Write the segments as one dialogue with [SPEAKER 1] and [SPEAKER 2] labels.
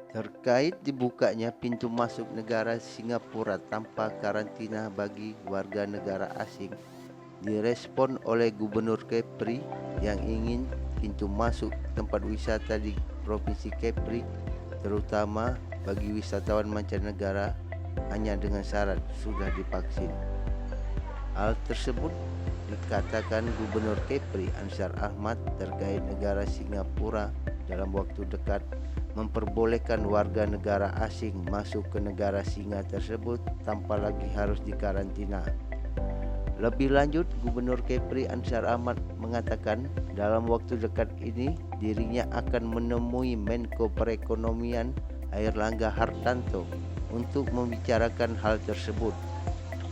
[SPEAKER 1] Terkait dibukanya pintu masuk negara Singapura tanpa karantina bagi warga negara asing, direspon oleh Gubernur Kepri yang ingin pintu masuk tempat wisata di Provinsi Kepri, terutama bagi wisatawan mancanegara, hanya dengan syarat sudah divaksin. Hal tersebut dikatakan Gubernur Kepri Ansar Ahmad terkait negara Singapura dalam waktu dekat memperbolehkan warga negara asing masuk ke negara singa tersebut tanpa lagi harus dikarantina. Lebih lanjut, Gubernur Kepri Ansar Ahmad mengatakan dalam waktu dekat ini dirinya akan menemui Menko Perekonomian Airlangga Hartarto untuk membicarakan hal tersebut.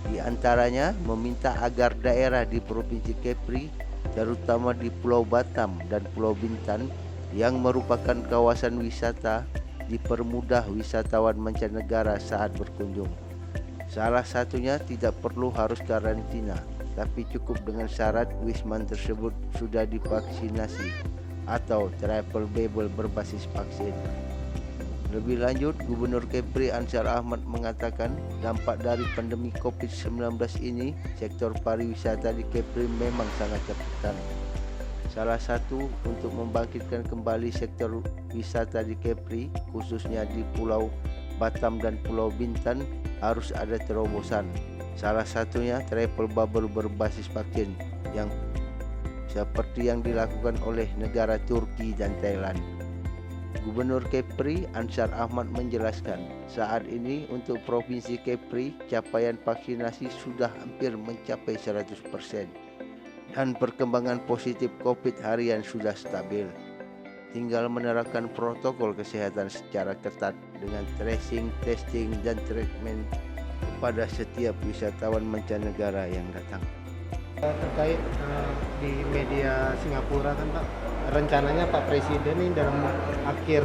[SPEAKER 1] Di antaranya meminta agar daerah di Provinsi Kepri, terutama di Pulau Batam dan Pulau Bintan yang merupakan kawasan wisata, dipermudah wisatawan mancanegara saat berkunjung. Salah satunya tidak perlu harus karantina, tapi cukup dengan syarat wisman tersebut sudah divaksinasi atau travel bubble berbasis vaksin. Lebih lanjut, Gubernur Kepri Ansar Ahmad mengatakan dampak dari pandemi COVID-19 ini, sektor pariwisata di Kepri memang sangat tertekan. Salah satu untuk membangkitkan kembali sektor wisata di Kepri, khususnya di Pulau Batam dan Pulau Bintan, harus ada terobosan. Salah satunya travel bubble berbasis vaksin yang seperti yang dilakukan oleh negara Turki dan Thailand. Gubernur Kepri Ansar Ahmad menjelaskan, saat ini untuk Provinsi Kepri capaian vaksinasi sudah hampir mencapai 100%. Dan perkembangan positif COVID harian sudah stabil. Tinggal menerapkan protokol kesehatan secara ketat dengan tracing, testing, dan treatment kepada setiap wisatawan mancanegara yang datang.
[SPEAKER 2] Terkait di media Singapura kan Pak, rencananya Pak Presiden ini dalam akhir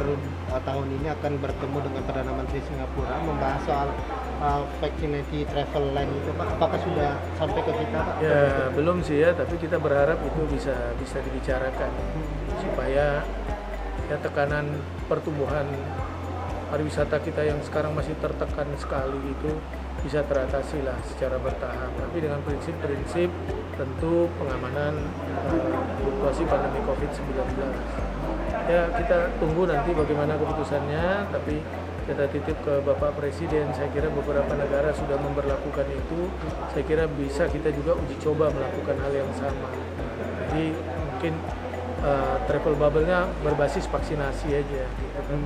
[SPEAKER 2] tahun ini akan bertemu dengan Perdana Menteri Singapura membahas soal vaccination travel line itu Pak. Apakah sudah sampai ke kita Pak?
[SPEAKER 3] Ya belum sih ya, tapi kita berharap itu bisa dibicarakan supaya ya tekanan pertumbuhan pariwisata kita yang sekarang masih tertekan sekali itu bisa teratasi lah secara bertahap, tapi dengan prinsip-prinsip tentu pengamanan situasi pandemi COVID-19. Ya kita tunggu nanti bagaimana keputusannya, tapi kita titip ke Bapak Presiden. Saya kira beberapa negara sudah memberlakukan itu, saya kira bisa kita juga uji coba melakukan hal yang sama. Jadi mungkin travel bubble-nya berbasis vaksinasi aja gitu kan.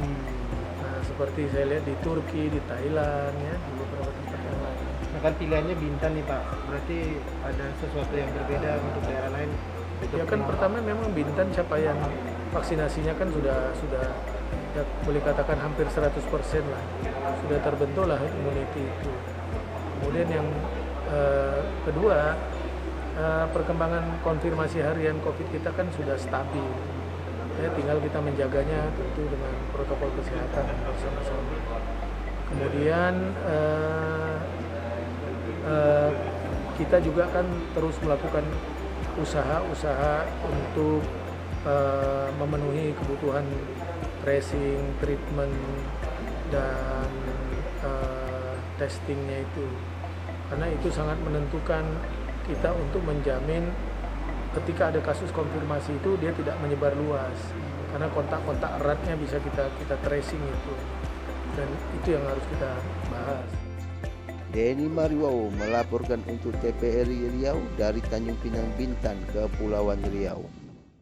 [SPEAKER 3] Nah, seperti saya lihat di Turki, di Thailand ya, di beberapa tempat yang lain.
[SPEAKER 2] Nah, kan pilihannya Bintan nih Pak, berarti ada sesuatu yang berbeda untuk daerah lain?
[SPEAKER 3] Ya kan pertama memang Bintan capaian vaksinasinya kan sudah ya boleh katakan hampir 100% lah, sudah terbentuk lah immunity itu. Kemudian yang kedua, perkembangan konfirmasi harian COVID kita kan sudah stabil. Ya, tinggal kita menjaganya tentu dengan protokol kesehatan bersama-sama. Kemudian kita juga kan terus melakukan usaha-usaha untuk memenuhi kebutuhan tracing, treatment, dan testingnya itu, karena itu sangat menentukan kita untuk menjamin ketika ada kasus konfirmasi itu dia tidak menyebar luas, karena kontak-kontak eratnya bisa kita tracing itu, dan itu yang harus kita bahas.
[SPEAKER 1] Denny Mariwao melaporkan untuk TVRI Riau dari Tanjung Pinang, Bintan, Kepulauan Riau.